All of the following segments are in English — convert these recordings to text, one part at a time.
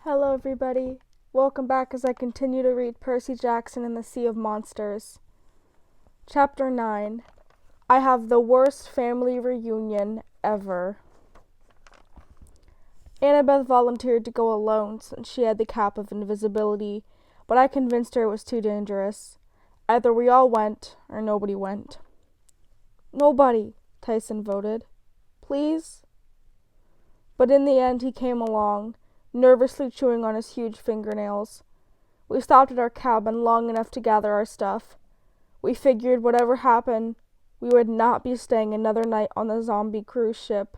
Hello everybody, welcome back as I continue to read Percy Jackson and the Sea of Monsters. Chapter 9, I have the worst family reunion ever. Annabeth volunteered to go alone since she had the cap of invisibility, but I convinced her it was too dangerous. Either we all went, or nobody went. Nobody, Tyson voted. Please? But in the end he came along, nervously chewing on his huge fingernails. We stopped at our cabin long enough to gather our stuff. We figured whatever happened, we would not be staying another night on the zombie cruise ship,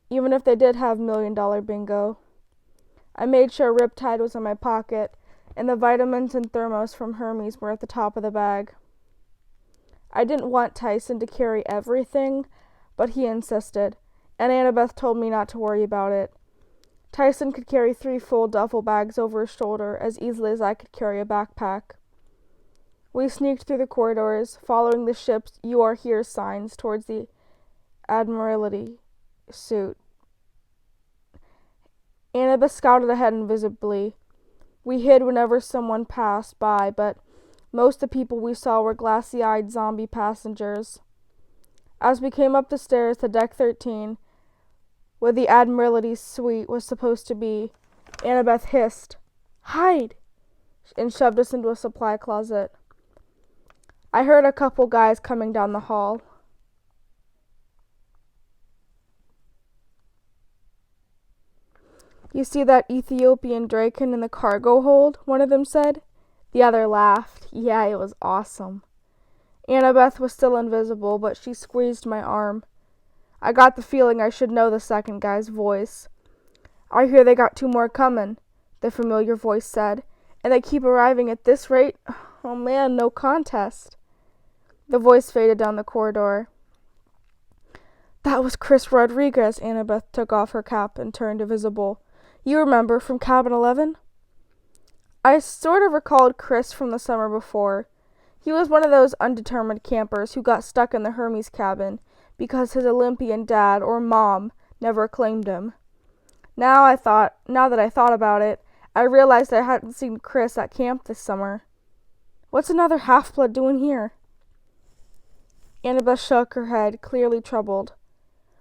even if they did have $1 million bingo. I made sure Riptide was in my pocket, and the vitamins and thermos from Hermes were at the top of the bag. I didn't want Tyson to carry everything, but he insisted, and Annabeth told me not to worry about it. Tyson could carry 3 full duffel bags over his shoulder as easily as I could carry a backpack. We sneaked through the corridors, following the ship's "You Are Here" signs towards the Admiralty suite. Annabeth scouted ahead invisibly. We hid whenever someone passed by, but most of the people we saw were glassy-eyed zombie passengers. As we came up the stairs to Deck 13, where the Admiralty suite was supposed to be, Annabeth hissed, "Hide!" and shoved us into a supply closet. I heard a couple guys coming down the hall. "You see that Ethiopian Draken in the cargo hold?" one of them said. The other laughed. Yeah, it was awesome. Annabeth was still invisible, but she squeezed my arm. I got the feeling I should know the second guy's voice. "I hear they got 2 more coming," the familiar voice said, "and they keep arriving at this rate. Oh man, no contest." The voice faded down the corridor. "That was Chris Rodriguez." Annabeth took off her cap and turned invisible. "You remember, from cabin 11? I sort of recalled Chris from the summer before. He was one of those undetermined campers who got stuck in the Hermes cabin because his Olympian dad or mom never claimed him. Now that I thought about it, I realized I hadn't seen Chris at camp this summer. What's another half-blood doing here?" Annabeth shook her head, clearly troubled.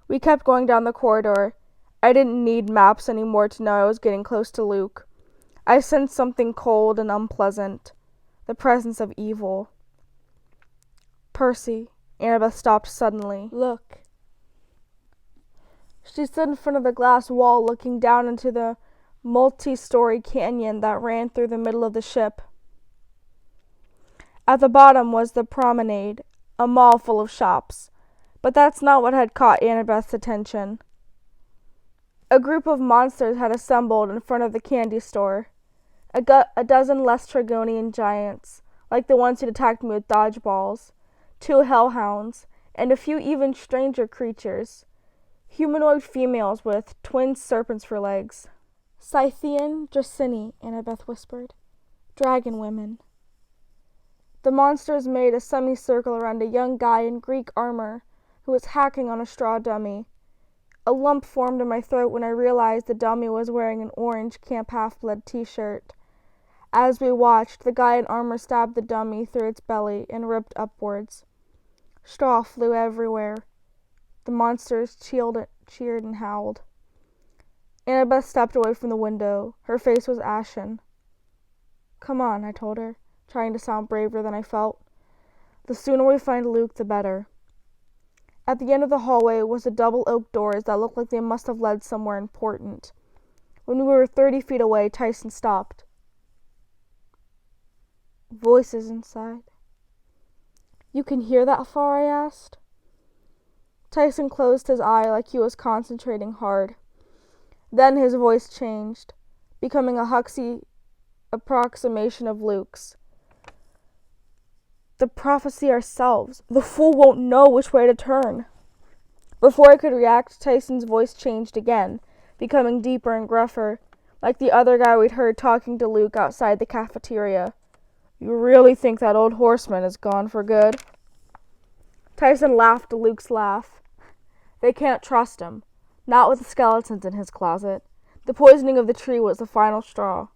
We kept going down the corridor. I didn't need maps anymore to know I was getting close to Luke. I sensed something cold and unpleasant, the presence of evil. "Percy." Annabeth stopped suddenly. "Look." She stood in front of the glass wall looking down into the multi-story canyon that ran through the middle of the ship. At the bottom was the promenade, a mall full of shops, but that's not what had caught Annabeth's attention. A group of monsters had assembled in front of the candy store. A dozen Lestragonian giants, like the ones who'd attacked me with dodgeballs, 2 hellhounds, and a few even stranger creatures. Humanoid females with twin serpents for legs. "Scythian Dracini," Annabeth whispered. "Dragon women." The monsters made a semicircle around a young guy in Greek armor who was hacking on a straw dummy. A lump formed in my throat when I realized the dummy was wearing an orange Camp Half-Blood t-shirt. As we watched, the guy in armor stabbed the dummy through its belly and ripped upwards. Straw flew everywhere. The monsters cheered and howled. Annabeth stepped away from the window. Her face was ashen. "Come on," I told her, trying to sound braver than I felt. "The sooner we find Luke, the better." At the end of the hallway was the double oak doors that looked like they must have led somewhere important. When we were 30 feet away, Tyson stopped. "Voices inside." "You can hear that far?" I asked. Tyson closed his eye like he was concentrating hard. Then his voice changed, becoming a Huxley approximation of Luke's. "The prophecy ourselves. The fool won't know which way to turn." Before I could react, Tyson's voice changed again, becoming deeper and gruffer, like the other guy we'd heard talking to Luke outside the cafeteria. "You really think that old horseman is gone for good?" Tyson laughed Luke's laugh. "They can't trust him. Not with the skeletons in his closet. The poisoning of the tree was the final straw.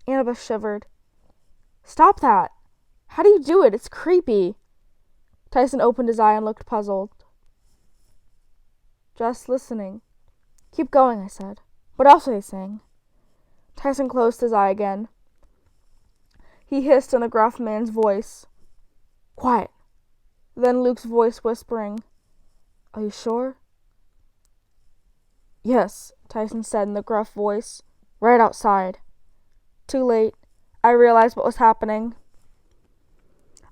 Annabeth shivered. Stop that! How do you do it? It's creepy. Tyson opened his eye and looked puzzled. Just listening. Keep going, I said. What else are they saying? Tyson closed his eye again. He hissed in the gruff man's voice. Quiet. Then Luke's voice whispering. Are you sure? Yes, Tyson said in the gruff voice. Right outside. Too late. I realized what was happening.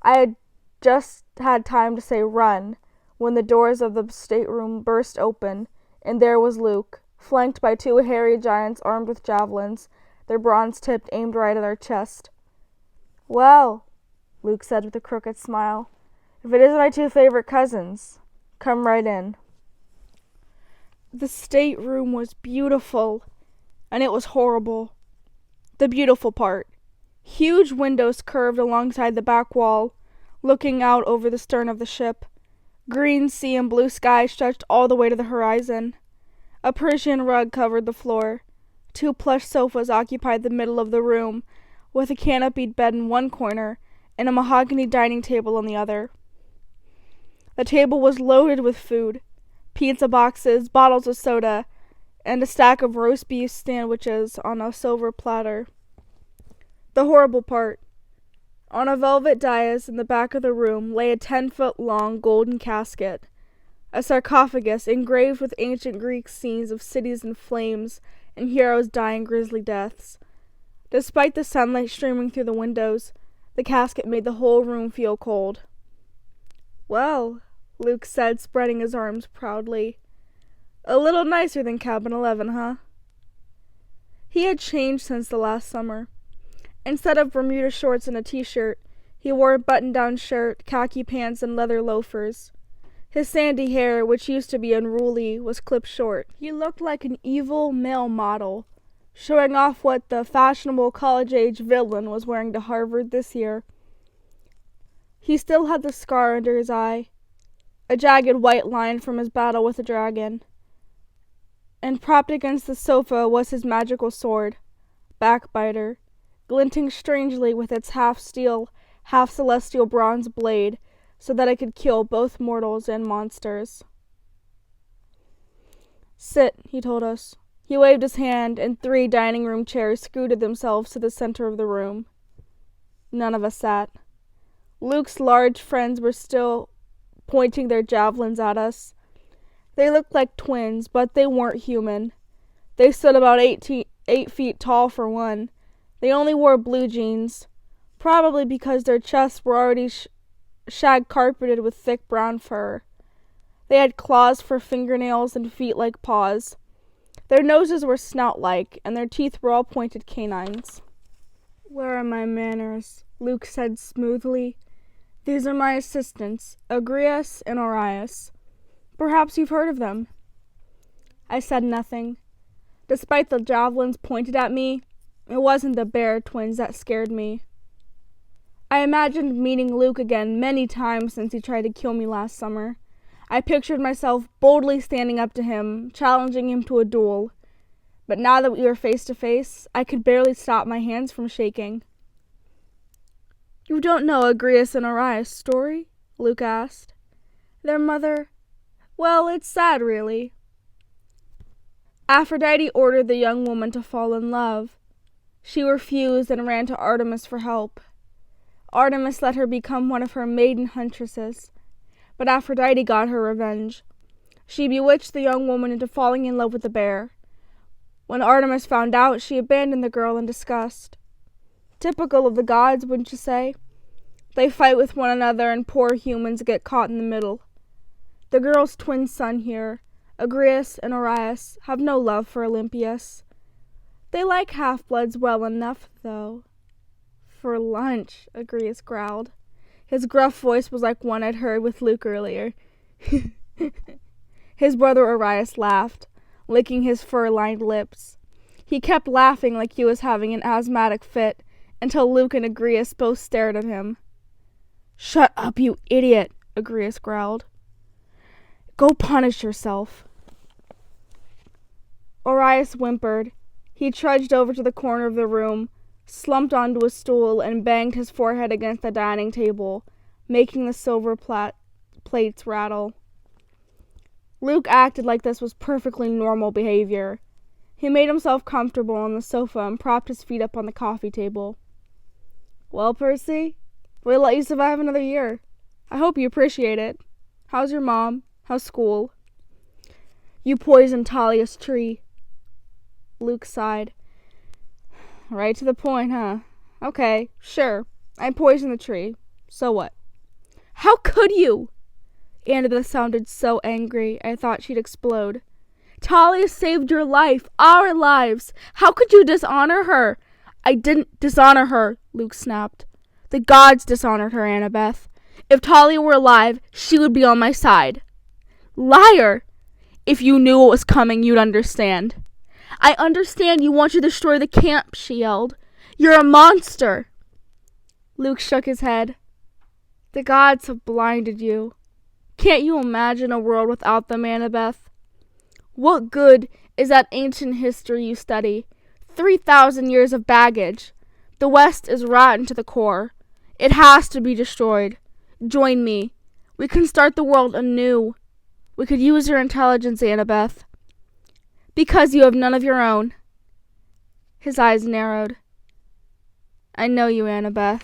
I had just had time to say run when the doors of the stateroom burst open, and there was Luke, flanked by two hairy giants armed with javelins, their bronze tipped aimed right at our chest. Well, Luke said with a crooked smile, if it isn't my two favorite cousins, come right in. The stateroom was beautiful, and it was horrible. The beautiful part. Huge windows curved alongside the back wall, looking out over the stern of the ship. Green sea and blue sky stretched all the way to the horizon. A Persian rug covered the floor. 2 plush sofas occupied the middle of the room, with a canopied bed in one corner and a mahogany dining table on the other. The table was loaded with food, pizza boxes, bottles of soda, and a stack of roast beef sandwiches on a silver platter. The horrible part. On a velvet dais in the back of the room lay a 10-foot-long golden casket, a sarcophagus engraved with ancient Greek scenes of cities in flames and heroes dying grisly deaths. Despite the sunlight streaming through the windows, the casket made the whole room feel cold. Well, Luke said, spreading his arms proudly. A little nicer than Cabin 11, huh? He had changed since the last summer. Instead of Bermuda shorts and a t-shirt, he wore a button-down shirt, khaki pants, and leather loafers. His sandy hair, which used to be unruly, was clipped short. He looked like an evil male model, showing off what the fashionable college-age villain was wearing to Harvard this year. He still had the scar under his eye, a jagged white line from his battle with the dragon. And propped against the sofa was his magical sword, Backbiter, glinting strangely with its half-steel, half-celestial bronze blade, so that it could kill both mortals and monsters. Sit, he told us. He waved his hand, and 3 dining-room chairs scooted themselves to the center of the room. None of us sat. Luke's large friends were still pointing their javelins at us. They looked like twins, but they weren't human. They stood about 8 feet tall for one. They only wore blue jeans, probably because their chests were already shag-carpeted with thick brown fur. They had claws for fingernails and feet like paws. Their noses were snout-like, and their teeth were all pointed canines. Where are my manners? Luke said smoothly. These are my assistants, Agrias and Orias. Perhaps you've heard of them. I said nothing. Despite the javelins pointed at me, it wasn't the bear twins that scared me. I imagined meeting Luke again many times since he tried to kill me last summer. I pictured myself boldly standing up to him, challenging him to a duel. But now that we were face to face, I could barely stop my hands from shaking. You don't know Agrias and Orias' story? Luke asked. Their mother... Well, it's sad, really. Aphrodite ordered the young woman to fall in love. She refused and ran to Artemis for help. Artemis let her become one of her maiden huntresses, but Aphrodite got her revenge. She bewitched the young woman into falling in love with the bear. When Artemis found out, she abandoned the girl in disgust. Typical of the gods, wouldn't you say? They fight with one another and poor humans get caught in the middle. The girl's twin son here, Agrias and Orias, have no love for Olympias. They like half-bloods well enough, though. For lunch, Agrias growled. His gruff voice was like one I'd heard with Luke earlier. His brother Orias laughed, licking his fur-lined lips. He kept laughing like he was having an asthmatic fit, until Luke and Agrias both stared at him. Shut up, you idiot, Agrias growled. Go punish yourself. Orias whimpered. He trudged over to the corner of the room, slumped onto a stool, and banged his forehead against the dining table, making the silver plates rattle. Luke acted like this was perfectly normal behavior. He made himself comfortable on the sofa and propped his feet up on the coffee table. Well, Percy, we'll let you survive another year. I hope you appreciate it. How's your mom? How's school? You poisoned Talia's tree. Luke sighed. Right to the point, huh? Okay, sure. I poisoned the tree. So what? How could you? Annabeth sounded so angry, I thought she'd explode. Talia saved your life, our lives. How could you dishonor her? I didn't dishonor her, Luke snapped. The gods dishonored her, Annabeth. If Talia were alive, she would be on my side. Liar! If you knew what was coming, you'd understand. I understand you want to destroy the camp, she yelled. You're a monster. Luke shook his head. The gods have blinded you. Can't you imagine a world without them, Annabeth? What good is that ancient history you study? 3,000 years of baggage. The West is rotten to the core. It has to be destroyed. Join me. We can start the world anew. We could use your intelligence, Annabeth. Because you have none of your own. His eyes narrowed. I know you, Annabeth.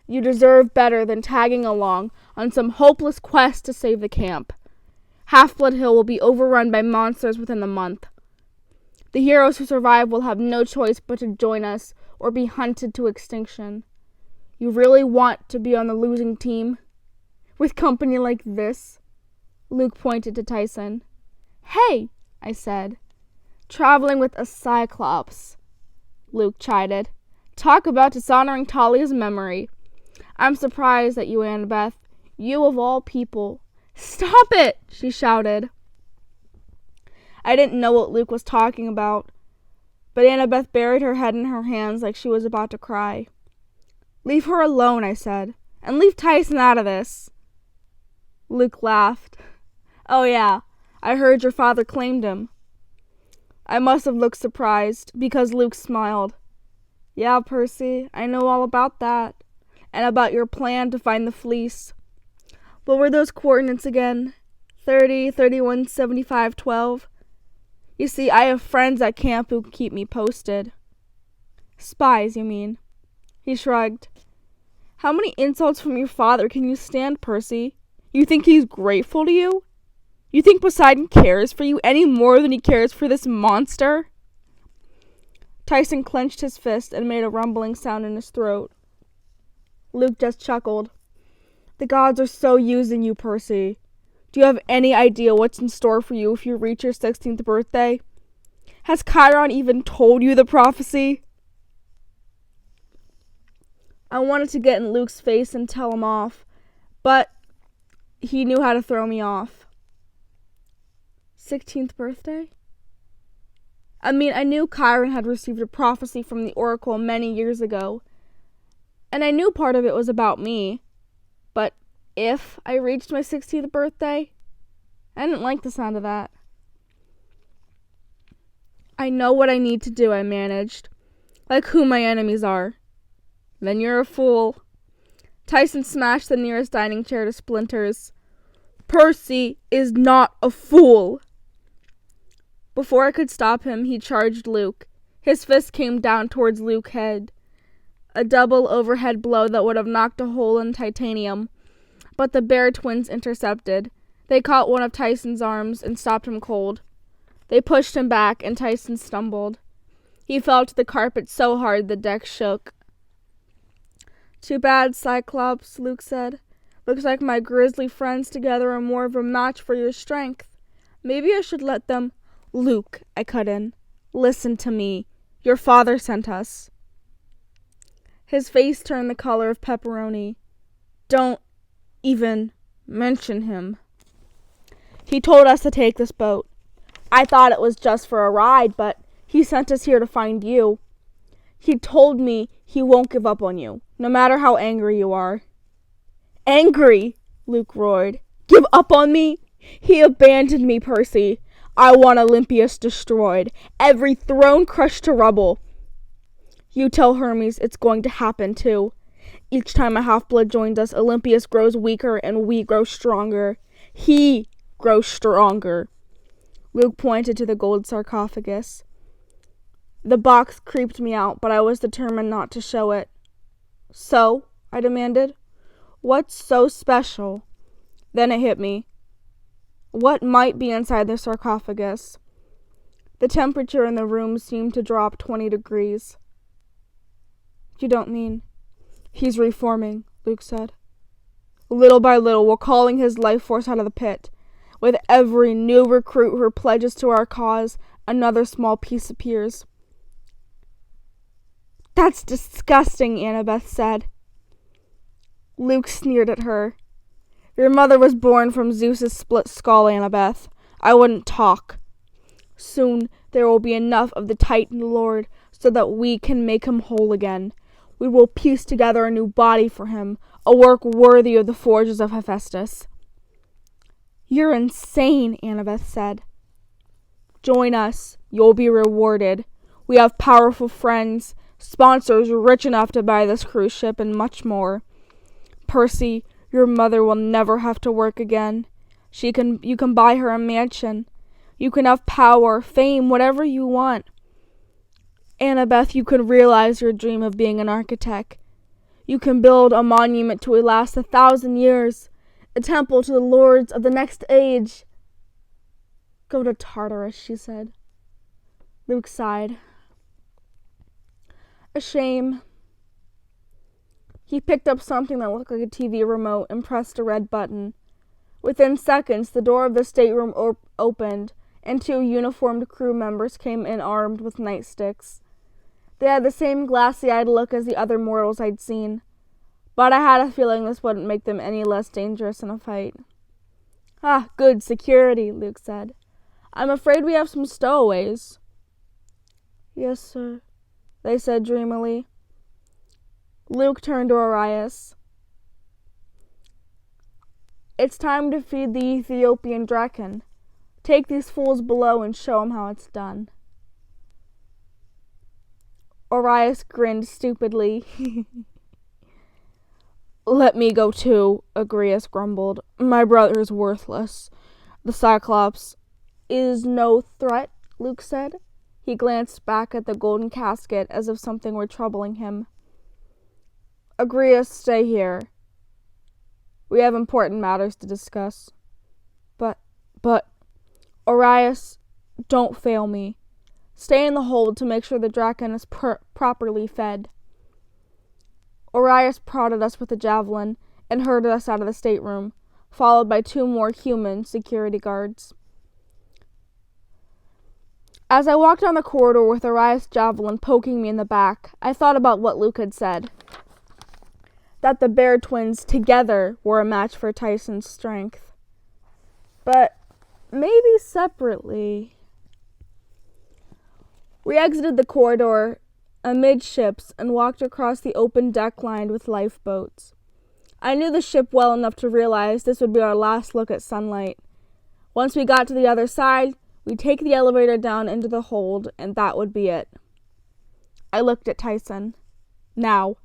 You deserve better than tagging along on some hopeless quest to save the camp. Half-Blood Hill will be overrun by monsters within the month. The heroes who survive will have no choice but to join us or be hunted to extinction. You really want to be on the losing team? With company like this? Luke pointed to Tyson. Hey, I said. Traveling with a Cyclops, Luke chided. Talk about dishonoring Talia's memory. I'm surprised at you, Annabeth. You of all people. Stop it, she shouted. I didn't know what Luke was talking about, but Annabeth buried her head in her hands like she was about to cry. Leave her alone, I said, and leave Tyson out of this. Luke laughed. Oh yeah, I heard your father claimed him. I must have looked surprised, because Luke smiled. Yeah, Percy, I know all about that, and about your plan to find the fleece. What were those coordinates again? 30, 31, 75, 12? You see, I have friends at camp who keep me posted. Spies, you mean? He shrugged. How many insults from your father can you stand, Percy? You think he's grateful to you? You think Poseidon cares for you any more than he cares for this monster? Tyson clenched his fist and made a rumbling sound in his throat. Luke just chuckled. The gods are so using you, Percy. Do you have any idea what's in store for you if you reach your 16th birthday? Has Chiron even told you the prophecy? I wanted to get in Luke's face and tell him off, but he knew how to throw me off. 16th birthday? I knew Chiron had received a prophecy from the oracle many years ago, and I knew part of it was about me. But if I reached my 16th birthday, I didn't like the sound of that. I know what I need to do, I managed. Like who my enemies are. Then you're a fool. Tyson smashed the nearest dining chair to splinters. Percy is not a fool. Before I could stop him, he charged Luke. His fist came down towards Luke's head. A double overhead blow that would have knocked a hole in titanium. But the Bear twins intercepted. They caught one of Tyson's arms and stopped him cold. They pushed him back, and Tyson stumbled. He fell to the carpet so hard the deck shook. Too bad, Cyclops, Luke said. Looks like my grizzly friends together are more of a match for your strength. Maybe I should let them... Luke, I cut in. Listen to me. Your father sent us. His face turned the color of pepperoni. Don't even mention him. He told us to take this boat. I thought it was just for a ride, but he sent us here to find you. He told me he won't give up on you, no matter how angry you are. Angry? Luke roared. Give up on me? He abandoned me, Percy. I want Olympias destroyed, every throne crushed to rubble. You tell Hermes it's going to happen too. Each time a half-blood joins us, Olympias grows weaker and we grow stronger. He grows stronger. Luke pointed to the gold sarcophagus. The box creeped me out, but I was determined not to show it. So, I demanded, what's so special? Then it hit me. What might be inside the sarcophagus? The temperature in the room seemed to drop 20 degrees. You don't mean... He's reforming, Luke said. Little by little, we're calling his life force out of the pit. With every new recruit who pledges to our cause, another small piece appears. That's disgusting, Annabeth said. Luke sneered at her. Your mother was born from Zeus's split skull, Annabeth. I wouldn't talk. Soon there will be enough of the Titan Lord so that we can make him whole again. We will piece together a new body for him, a work worthy of the forges of Hephaestus. You're insane, Annabeth said. Join us. You'll be rewarded. We have powerful friends, sponsors rich enough to buy this cruise ship, and much more. Percy, your mother will never have to work again. You can buy her a mansion. You can have power, fame, whatever you want. Annabeth, you can realize your dream of being an architect. You can build a monument to last 1,000 years, a temple to the lords of the next age. Go to Tartarus, she said. Luke sighed. A shame. He picked up something that looked like a TV remote and pressed a red button. Within seconds, the door of the stateroom opened, and 2 uniformed crew members came in armed with nightsticks. They had the same glassy-eyed look as the other mortals I'd seen, but I had a feeling this wouldn't make them any less dangerous in a fight. Ah, good security, Luke said. I'm afraid we have some stowaways. Yes, sir, they said dreamily. Luke turned to Arias. It's time to feed the Ethiopian draken. Take these fools below and show 'em how it's done. Arias grinned stupidly. Let me go too, Agrias grumbled. My brother's worthless. The Cyclops is no threat, Luke said. He glanced back at the golden casket as if something were troubling him. Agrias, stay here. We have important matters to discuss. But, Arias, don't fail me. Stay in the hold to make sure the Draken is properly fed. Arias prodded us with a javelin and herded us out of the stateroom, followed by 2 more human security guards. As I walked down the corridor with Arias' javelin poking me in the back, I thought about what Luke had said. That the Bear twins together were a match for Tyson's strength. But maybe separately. We exited the corridor amidships and walked across the open deck lined with lifeboats. I knew the ship well enough to realize this would be our last look at sunlight. Once we got to the other side, we'd take the elevator down into the hold, and that would be it. I looked at Tyson. Now.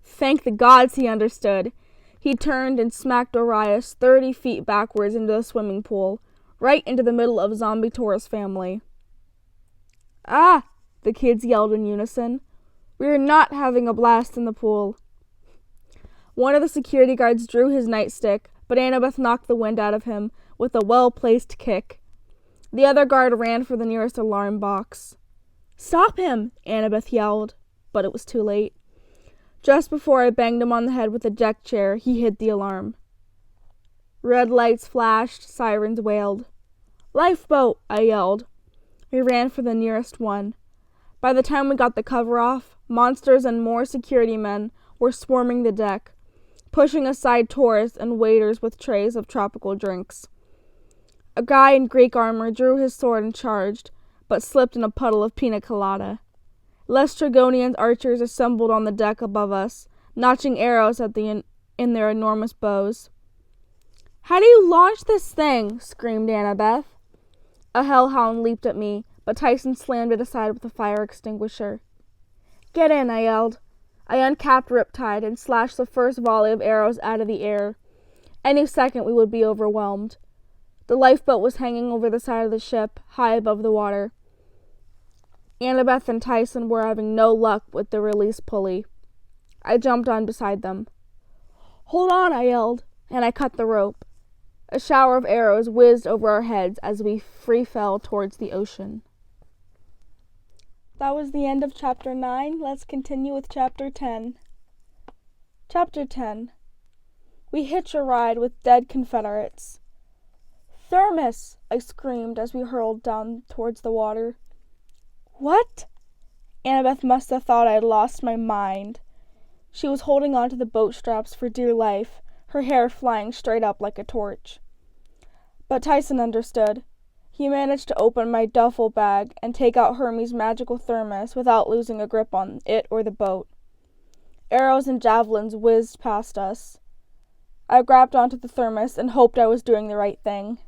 Thank the gods he understood. He turned and smacked Arias 30 feet backwards into the swimming pool, right into the middle of Zombie Tor's family. Ah! The kids yelled in unison. We are not having a blast in the pool. One of the security guards drew his nightstick, but Annabeth knocked the wind out of him with a well-placed kick. The other guard ran for the nearest alarm box. Stop him! Annabeth yelled, but it was too late. Just before I banged him on the head with a deck chair, he hid the alarm. Red lights flashed, sirens wailed. Lifeboat! I yelled. We ran for the nearest one. By the time we got the cover off, monsters and more security men were swarming the deck, pushing aside tourists and waiters with trays of tropical drinks. A guy in Greek armor drew his sword and charged, but slipped in a puddle of pina colada. Lestrygonian archers assembled on the deck above us, notching arrows at in their enormous bows. How do you launch this thing? Screamed Annabeth. A hellhound leaped at me, but Tyson slammed it aside with a fire extinguisher. "Get in," I yelled. I uncapped Riptide and slashed the first volley of arrows out of the air. Any second we would be overwhelmed. The lifeboat was hanging over the side of the ship, high above the water. Annabeth and Tyson were having no luck with the release pulley. I jumped on beside them. "Hold on," I yelled, and I cut the rope. A shower of arrows whizzed over our heads as we free fell towards the ocean. That was the end of Chapter 9. Let's continue with Chapter 10. Chapter 10. We hitch a ride with dead Confederates. "Thermos!" I screamed as we hurled down towards the water. "What?" Annabeth must have thought I had lost my mind. She was holding on to the boat straps for dear life, her hair flying straight up like a torch. But Tyson understood. He managed to open my duffel bag and take out Hermes' magical thermos without losing a grip on it or the boat. Arrows and javelins whizzed past us. I grabbed onto the thermos and hoped I was doing the right thing.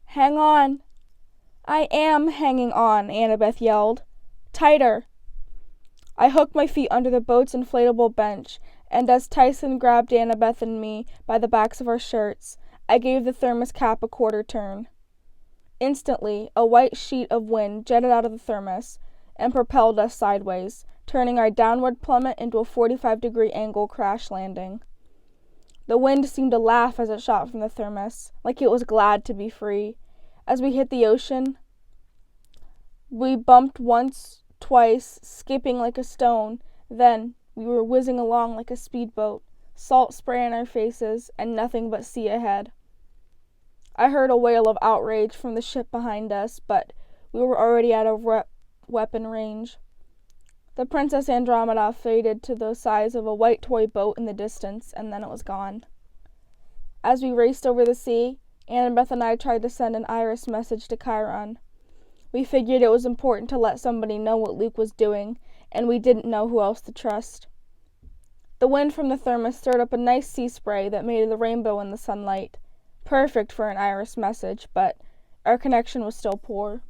"Hang on." "I am hanging on," Annabeth yelled. "Tighter." I hooked my feet under the boat's inflatable bench, and as Tyson grabbed Annabeth and me by the backs of our shirts, I gave the thermos cap a quarter turn. Instantly, a white sheet of wind jetted out of the thermos and propelled us sideways, turning our downward plummet into a 45-degree angle crash landing. The wind seemed to laugh as it shot from the thermos, like it was glad to be free. As we hit the ocean, we bumped once, twice, skipping like a stone. Then we were whizzing along like a speedboat, salt spray in our faces, and nothing but sea ahead. I heard a wail of outrage from the ship behind us, but we were already out of weapon range. The Princess Andromeda faded to the size of a white toy boat in the distance, and then it was gone. As we raced over the sea, Annabeth and I tried to send an iris message to Chiron. We figured it was important to let somebody know what Luke was doing, and we didn't know who else to trust. The wind from the thermos stirred up a nice sea spray that made the rainbow in the sunlight. Perfect for an iris message, but our connection was still poor.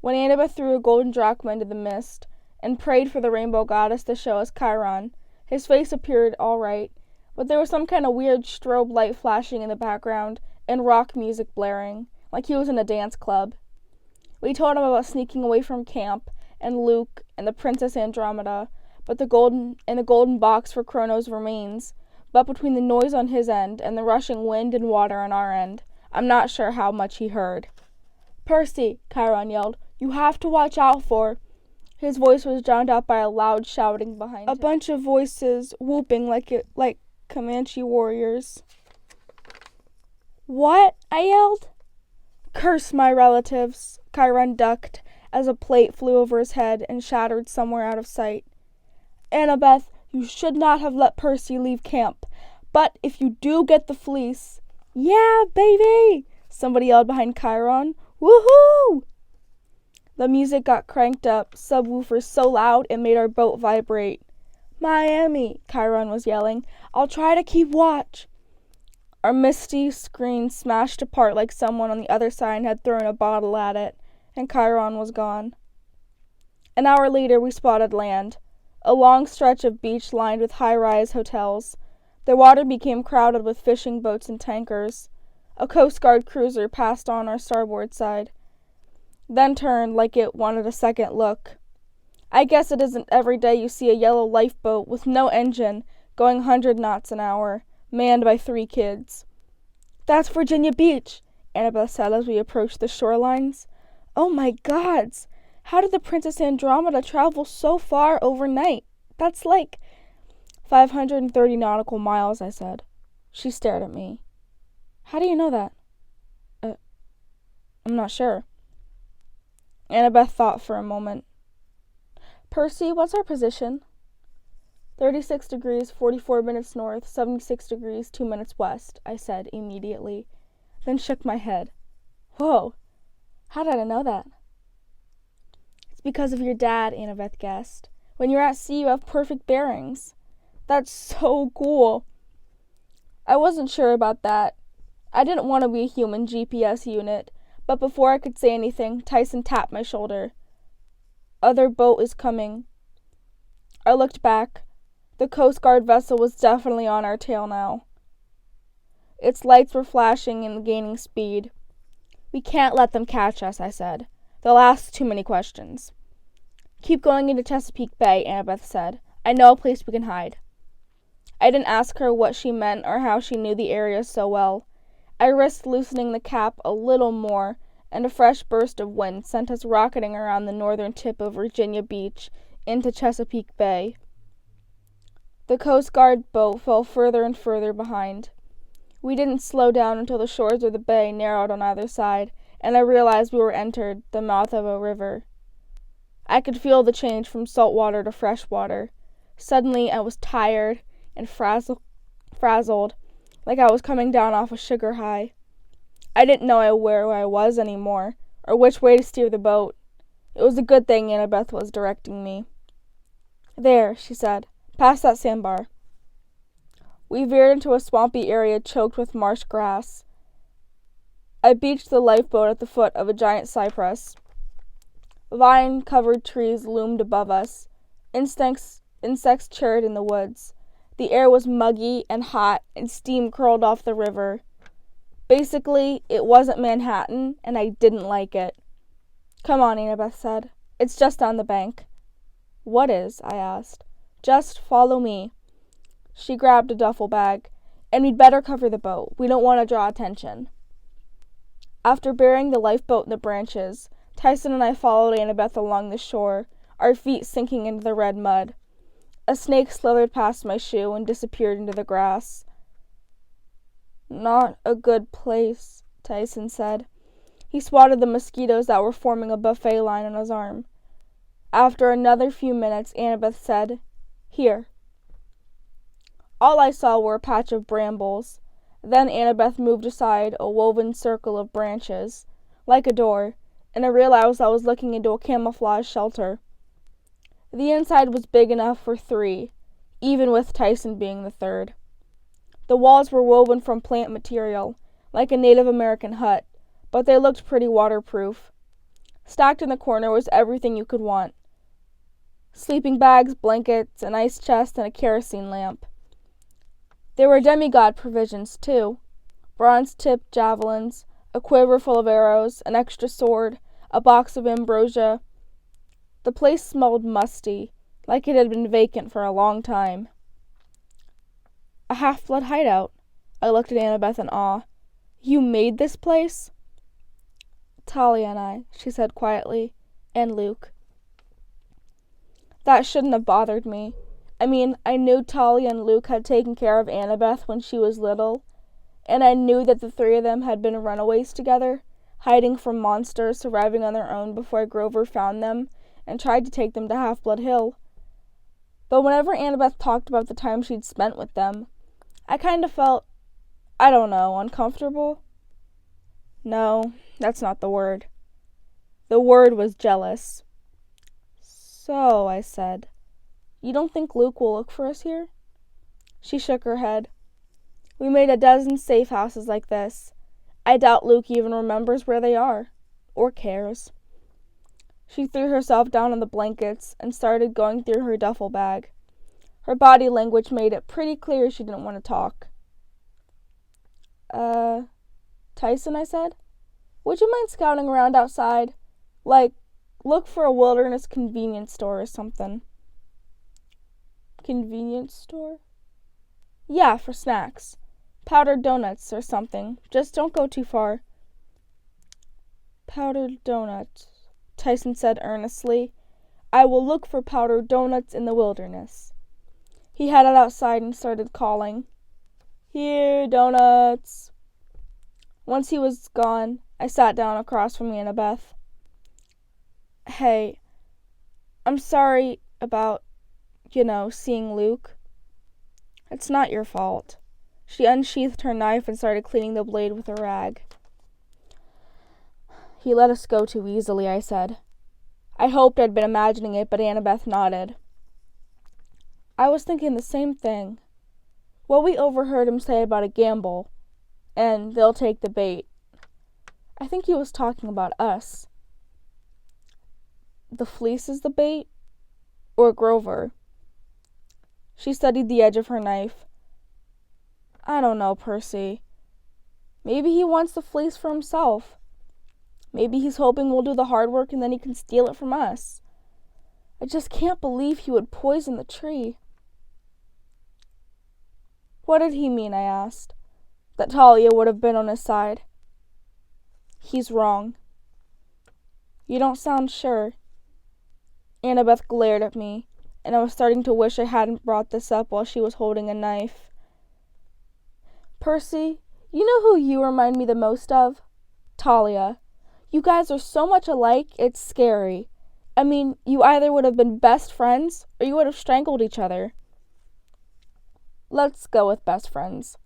When Annabeth threw a golden drachma into the mist and prayed for the rainbow goddess to show us Chiron, his face appeared all right, but there was some kind of weird strobe light flashing in the background and rock music blaring, like he was in a dance club. We told him about sneaking away from camp and Luke and the Princess Andromeda, but the golden box for Chronos' remains. But between the noise on his end and the rushing wind and water on our end, I'm not sure how much he heard. "Percy," Chiron yelled, "you have to watch out for—" His voice was drowned out by a loud shouting behind him. A bunch of voices whooping like Comanche warriors. "What?" I yelled. "Curse my relatives!" Chiron ducked as a plate flew over his head and shattered somewhere out of sight. "Annabeth, you should not have let Percy leave camp. But if you do get the fleece—" "Yeah, baby!" somebody yelled behind Chiron. "Woohoo!" The music got cranked up, subwoofers so loud it made our boat vibrate. "Miami," Chiron was yelling. "I'll try to keep watch." Our misty screen smashed apart like someone on the other side had thrown a bottle at it, and Chiron was gone. An hour later we spotted land. A long stretch of beach lined with high-rise hotels. The water became crowded with fishing boats and tankers. A Coast Guard cruiser passed on our starboard side, then turned like it wanted a second look. I guess it isn't every day you see a yellow lifeboat with no engine going 100 knots an hour, manned by 3 kids. "That's Virginia Beach," Annabeth said as we approached the shorelines. "Oh my gods! How did the Princess Andromeda travel so far overnight? That's like 530 nautical miles," I said. She stared at me. "How do you know that?" I'm not sure." Annabeth thought for a moment. "Percy, what's our position?" 36 degrees, 44 minutes north, 76 degrees, 2 minutes west, I said immediately, then shook my head. "Whoa, how did I know that?" "It's because of your dad," Annabeth guessed. "When you're at sea, you have perfect bearings." "That's so cool." "I wasn't sure about that. I didn't want to be a human GPS unit, but before I could say anything, Tyson tapped my shoulder. "Other boat is coming." I looked back. The Coast Guard vessel was definitely on our tail now. Its lights were flashing and gaining speed. "We can't let them catch us," I said. "They'll ask too many questions." "Keep going into Chesapeake Bay," Annabeth said. "I know a place we can hide." I didn't ask her what she meant or how she knew the area so well. I risked loosening the cap a little more, and a fresh burst of wind sent us rocketing around the northern tip of Virginia Beach into Chesapeake Bay. The Coast Guard boat fell further and further behind. We didn't slow down until the shores of the bay narrowed on either side, and I realized we were entered the mouth of a river. I could feel the change from salt water to fresh water. Suddenly I was tired and frazzled, like I was coming down off a sugar high. I didn't know where I was anymore, or which way to steer the boat. It was a good thing Annabeth was directing me. "There," she said. "Past that sandbar." We veered into a swampy area choked with marsh grass. I beached the lifeboat at the foot of a giant cypress. Vine-covered trees loomed above us. Insects chirped in the woods. The air was muggy and hot, and steam curled off the river. Basically, it wasn't Manhattan, and I didn't like it. "Come on," Annabeth said. "It's just on the bank." "What is?" I asked. "Just follow me." She grabbed a duffel bag. "And we'd better cover the boat. We don't want to draw attention." After burying the lifeboat in the branches, Tyson and I followed Annabeth along the shore, our feet sinking into the red mud. A snake slithered past my shoe and disappeared into the grass. "Not a good place," Tyson said. He swatted the mosquitoes that were forming a buffet line on his arm. After another few minutes, Annabeth said, "Here." All I saw were a patch of brambles. Then Annabeth moved aside a woven circle of branches, like a door, and I realized I was looking into a camouflage shelter. The inside was big enough for 3, even with Tyson being the third. The walls were woven from plant material, like a Native American hut, but they looked pretty waterproof. Stacked in the corner was everything you could want. Sleeping bags, blankets, an ice chest, and a kerosene lamp. There were demigod provisions, too. Bronze-tipped javelins, a quiver full of arrows, an extra sword, a box of ambrosia. The place smelled musty, like it had been vacant for a long time. "A half-blood hideout." I looked at Annabeth in awe. "You made this place?" "Talia and I," she said quietly, "and Luke." That shouldn't have bothered me. I mean, I knew Talia and Luke had taken care of Annabeth when she was little, and I knew that the 3 of them had been runaways together, hiding from monsters, surviving on their own before Grover found them and tried to take them to Half-Blood Hill. But whenever Annabeth talked about the time she'd spent with them, I kind of felt, I don't know, uncomfortable? No, that's not the word. The word was jealous. "So," I said, "you don't think Luke will look for us here?" She shook her head. "We made a dozen safe houses like this. I doubt Luke even remembers where they are, or cares." She threw herself down on the blankets and started going through her duffel bag. Her body language made it pretty clear she didn't want to talk. Tyson," I said, "would you mind scouting around outside? Like, look for a wilderness convenience store or something." "Convenience store?" "Yeah, for snacks. Powdered donuts or something. Just don't go too far." "Powdered donuts," Tyson said earnestly. "I will look for powdered donuts in the wilderness." He headed outside and started calling, "Here, donuts." Once he was gone, I sat down across from Annabeth. "Hey, I'm sorry about, seeing Luke." "It's not your fault." She unsheathed her knife and started cleaning the blade with a rag. "He let us go too easily," I said. I hoped I'd been imagining it, but Annabeth nodded. "I was thinking the same thing. What we overheard him say about a gamble. and they'll take the bait. I think he was talking about us. The fleece is the bait? Or Grover? She studied the edge of her knife. I don't know, Percy. Maybe he wants the fleece for himself. Maybe he's hoping we'll do the hard work and then he can steal it from us. I just can't believe he would poison the tree. What did he mean, I asked. That Talia would have been on his side. He's wrong. You don't sound sure. Annabeth glared at me, and I was starting to wish I hadn't brought this up while she was holding a knife. Percy, you know who you remind me the most of? Talia. You guys are so much alike, it's scary. I mean, you either would have been best friends, or you would have strangled each other. Let's go with best friends.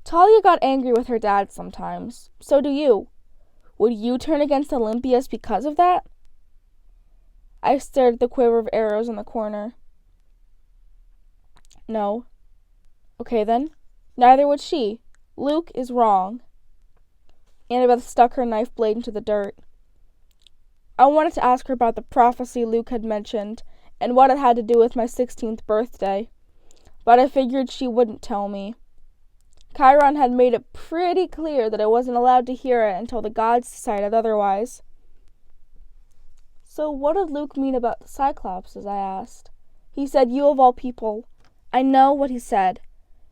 Talia got angry with her dad sometimes. So do you. Would you turn against Olympias because of that? I stared at the quiver of arrows in the corner. No. Okay then. Neither would she. Luke is wrong. Annabeth stuck her knife blade into the dirt. I wanted to ask her about the prophecy Luke had mentioned and what it had to do with my 16th birthday, but I figured she wouldn't tell me. Chiron had made it pretty clear that I wasn't allowed to hear it until the gods decided otherwise. So what did Luke mean about the Cyclopses, I asked. He said, you of all people. I know what he said.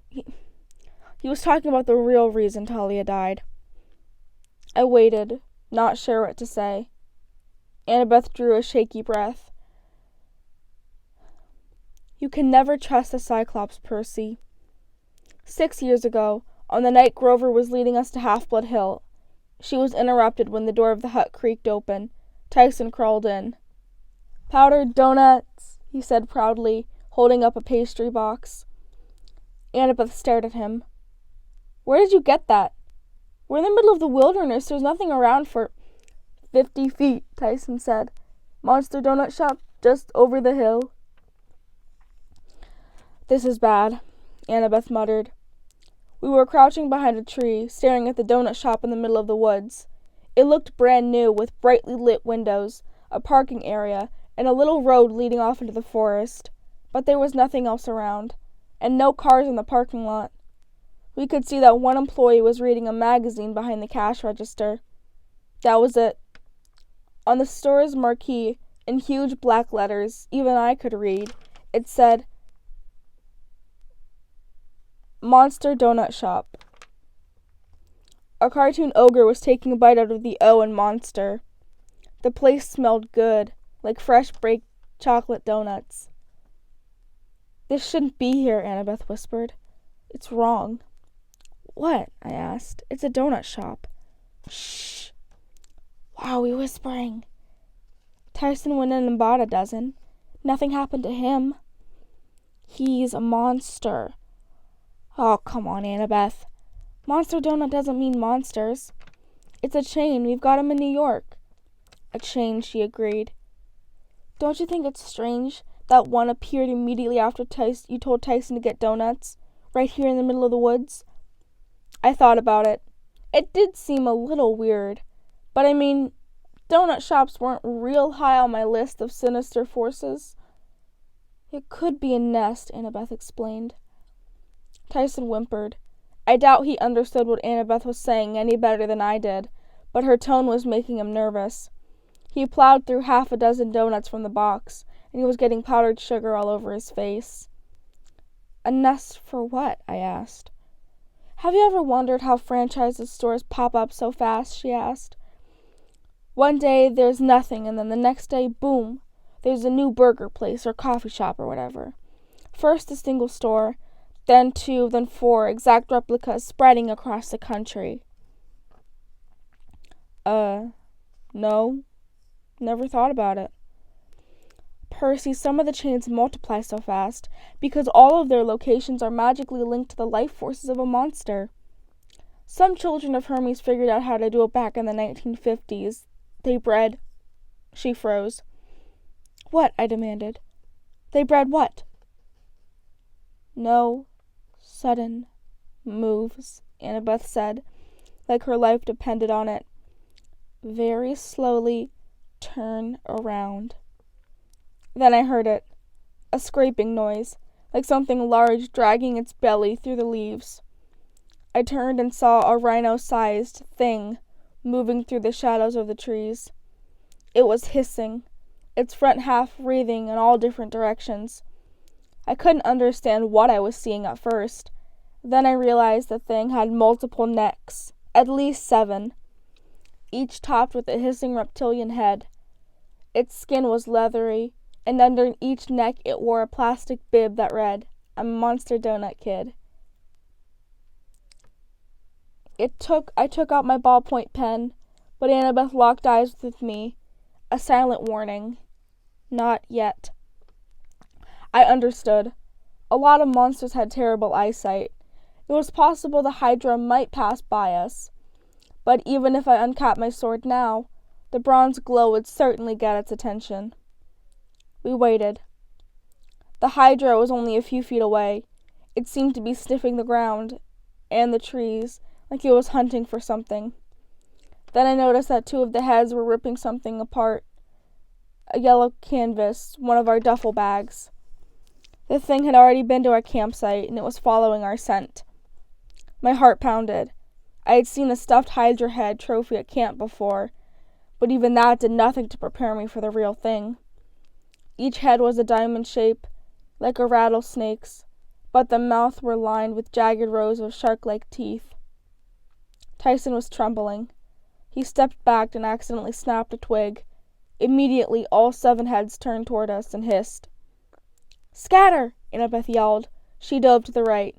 He was talking about the real reason Talia died. I waited, not sure what to say. Annabeth drew a shaky breath. You can never trust the Cyclops, Percy. 6 years ago, on the night Grover was leading us to Half-Blood Hill, she was interrupted when the door of the hut creaked open. Tyson crawled in. Powdered donuts, he said proudly, holding up a pastry box. Annabeth stared at him. Where did you get that? We're in the middle of the wilderness. There's nothing around for 50 feet, Tyson said. Monster donut shop just over the hill. This is bad, Annabeth muttered. We were crouching behind a tree, staring at the donut shop in the middle of the woods. It looked brand new, with brightly lit windows, a parking area, and a little road leading off into the forest. But there was nothing else around, and no cars in the parking lot. We could see that one employee was reading a magazine behind the cash register. That was it. On the store's marquee, in huge black letters, even I could read, it said, Monster Donut Shop. A cartoon ogre was taking a bite out of the O in monster. The place smelled good, like fresh baked chocolate donuts. This shouldn't be here, Annabeth whispered. It's wrong. What? I asked. It's a donut shop. Shh. Why are we whispering? Tyson went in and bought a dozen. Nothing happened to him. He's a monster. Oh, come on, Annabeth. Monster Donut doesn't mean monsters. It's a chain. We've got 'em in New York. A chain, she agreed. Don't you think it's strange that one appeared immediately after you told Tyson to get donuts, right here in the middle of the woods? I thought about it. It did seem a little weird, but I mean, donut shops weren't real high on my list of sinister forces. It could be a nest, Annabeth explained. Tyson whimpered. I doubt he understood what Annabeth was saying any better than I did, but her tone was making him nervous. He plowed through half a dozen donuts from the box, and he was getting powdered sugar all over his face. A nest for what? I asked. Have you ever wondered how franchise stores pop up so fast? She asked. One day there's nothing, and then the next day, boom, there's a new burger place or coffee shop or whatever. First a single store, then 2, then 4 exact replicas spreading across the country. No, never thought about it. Percy, some of the chains multiply so fast because all of their locations are magically linked to the life forces of a monster. Some children of Hermes figured out how to do it back in the 1950s. They bred... She froze. What? I demanded. They bred what? No sudden moves. Annabeth said, like her life depended on it. Very slowly turn around. Then I heard it, a scraping noise, like something large dragging its belly through the leaves. I turned and saw a rhino-sized thing moving through the shadows of the trees. It was hissing, its front half wreathing in all different directions. I couldn't understand what I was seeing at first. Then I realized the thing had multiple necks, at least 7, each topped with a hissing reptilian head. Its skin was leathery, and under each neck it wore a plastic bib that read, "A Monster Donut Kid." I took out my ballpoint pen, but Annabeth locked eyes with me, a silent warning. Not yet. I understood. A lot of monsters had terrible eyesight. It was possible the Hydra might pass by us, but even if I uncapped my sword now, the bronze glow would certainly get its attention. We waited. The Hydra was only a few feet away. It seemed to be sniffing the ground and the trees, like it was hunting for something. Then I noticed that 2 of the heads were ripping something apart. A yellow canvas, one of our duffel bags. The thing had already been to our campsite, and it was following our scent. My heart pounded. I had seen a stuffed Hydra head trophy at camp before, but even that did nothing to prepare me for the real thing. Each head was a diamond shape, like a rattlesnake's, but the mouth were lined with jagged rows of shark-like teeth. Tyson was trembling. He stepped back and accidentally snapped a twig. Immediately, all 7 heads turned toward us and hissed. "Scatter!" Annabeth yelled. She dove to the right.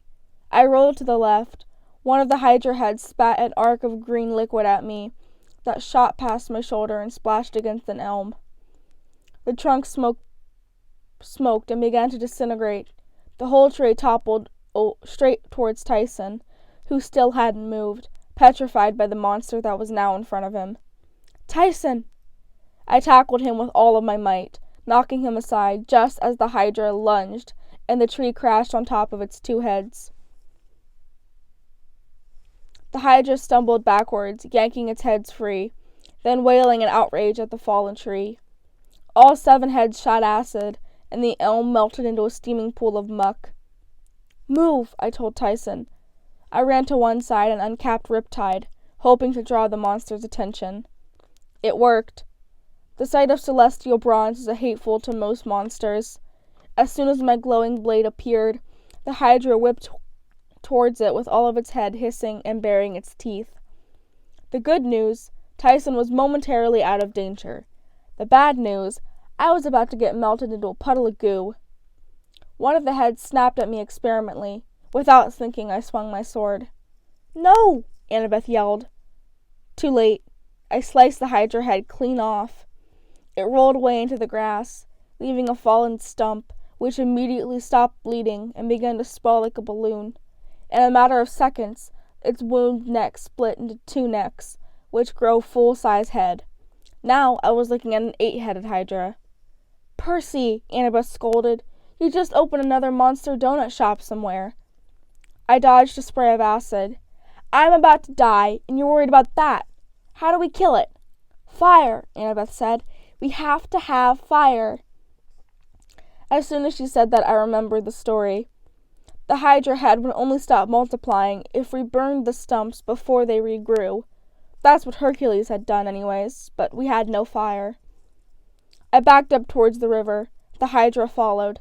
I rolled to the left. One of the Hydra heads spat an arc of green liquid at me that shot past my shoulder and splashed against an elm. The trunk smoked and began to disintegrate. The whole tree toppled straight towards Tyson, who still hadn't moved, petrified by the monster that was now in front of him. "Tyson!" I tackled him with all of my might, knocking him aside just as the Hydra lunged and the tree crashed on top of its 2 heads. The Hydra stumbled backwards, yanking its heads free, then wailing in outrage at the fallen tree. All 7 heads shot acid, and the elm melted into a steaming pool of muck. "Move," I told Tyson. I ran to one side and uncapped Riptide, hoping to draw the monster's attention. It worked. The sight of celestial bronze is hateful to most monsters. As soon as my glowing blade appeared, the Hydra whipped towards it with all of its head hissing and baring its teeth. The good news, Tyson was momentarily out of danger. The bad news, I was about to get melted into a puddle of goo. One of the heads snapped at me experimentally. Without thinking, I swung my sword. "No!" Annabeth yelled. Too late. I sliced the Hydra head clean off. It rolled away into the grass, leaving a fallen stump, which immediately stopped bleeding and began to swell like a balloon. In a matter of seconds, its wounded neck split into 2 necks, which grow full-size head. Now I was looking at an 8-headed Hydra. "Percy," Annabeth scolded, "you just opened another monster donut shop somewhere." I dodged a spray of acid. "I'm about to die, and you're worried about that. How do we kill it?" "Fire," Annabeth said. "We have to have fire." As soon as she said that, I remembered the story. The Hydra head would only stop multiplying if we burned the stumps before they regrew. That's what Hercules had done anyways, but we had no fire. I backed up towards the river. The Hydra followed.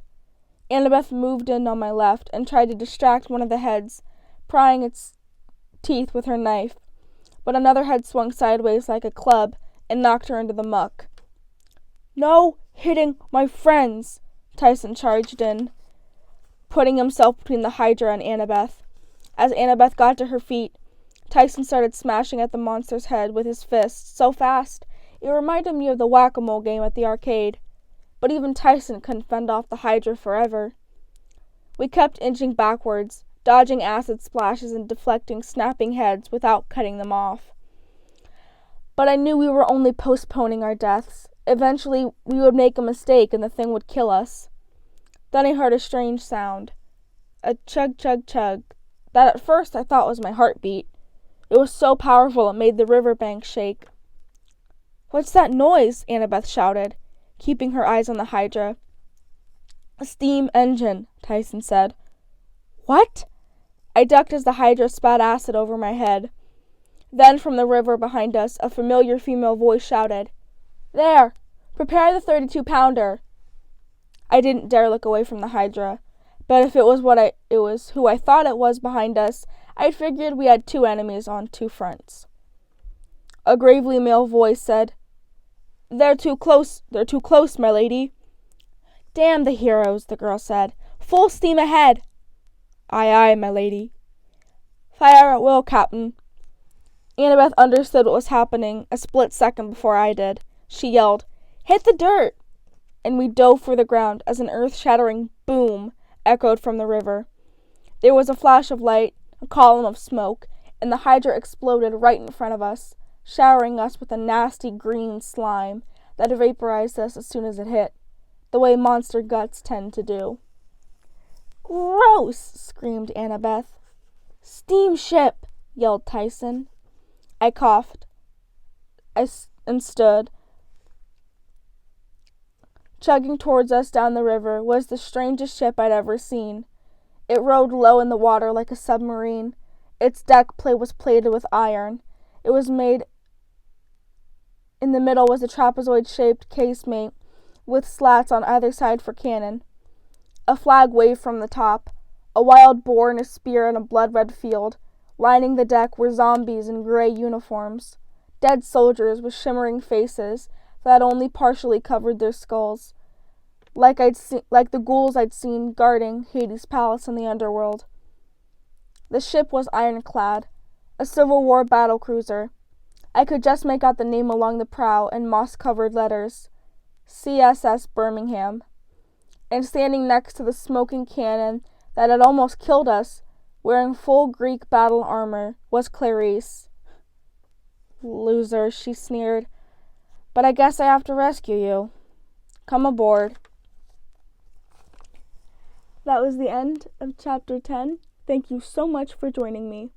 Annabeth moved in on my left and tried to distract one of the heads, prying its teeth with her knife, but another head swung sideways like a club and knocked her into the muck. "No hitting my friends," Tyson charged in, putting himself between the Hydra and Annabeth. As Annabeth got to her feet, Tyson started smashing at the monster's head with his fists so fast it reminded me of the whack-a-mole game at the arcade. But even Tyson couldn't fend off the Hydra forever. We kept inching backwards, dodging acid splashes and deflecting snapping heads without cutting them off. But I knew we were only postponing our deaths. Eventually, we would make a mistake and the thing would kill us. Then I heard a strange sound. A chug-chug-chug, that at first I thought was my heartbeat. It was so powerful it made the riverbank shake. "What's that noise?" Annabeth shouted, keeping her eyes on the Hydra. "A steam engine," Tyson said. "What?" I ducked as the Hydra spat acid over my head. Then from the river behind us, a familiar female voice shouted, "There! Prepare the 32-pounder!" I didn't dare look away from the Hydra, but if it was who I thought it was behind us, I figured we had two enemies on two fronts. A gravely male voice said, They're too close, my lady." "Damn the heroes," the girl said. "Full steam ahead." "Aye, aye, my lady." "Fire at will, Captain." Annabeth understood what was happening a split second before I did. She yelled, "Hit the dirt!" And we dove for the ground as an earth-shattering boom echoed from the river. There was a flash of light, a column of smoke, and the Hydra exploded right in front of us, showering us with a nasty green slime that vaporized us as soon as it hit, the way monster guts tend to do. "Gross!" screamed Annabeth. "Steamship!" yelled Tyson. I coughed. And stood. Chugging towards us down the river was the strangest ship I'd ever seen. It rode low in the water like a submarine. Its deck plate was plated with iron. It was made. In the middle was a trapezoid-shaped casemate with slats on either side for cannon. A flag waved from the top. A wild boar and a spear in a blood-red field. Lining the deck were zombies in gray uniforms. Dead soldiers with shimmering faces that only partially covered their skulls. Like the ghouls I'd seen guarding Hades' palace in the underworld. The ship was ironclad, a Civil War battlecruiser. I could just make out the name along the prow in moss-covered letters, CSS Birmingham. And standing next to the smoking cannon that had almost killed us, wearing full Greek battle armor, was Clarice. "Loser," she sneered. "But I guess I have to rescue you. Come aboard." That was the end of Chapter 10. Thank you so much for joining me.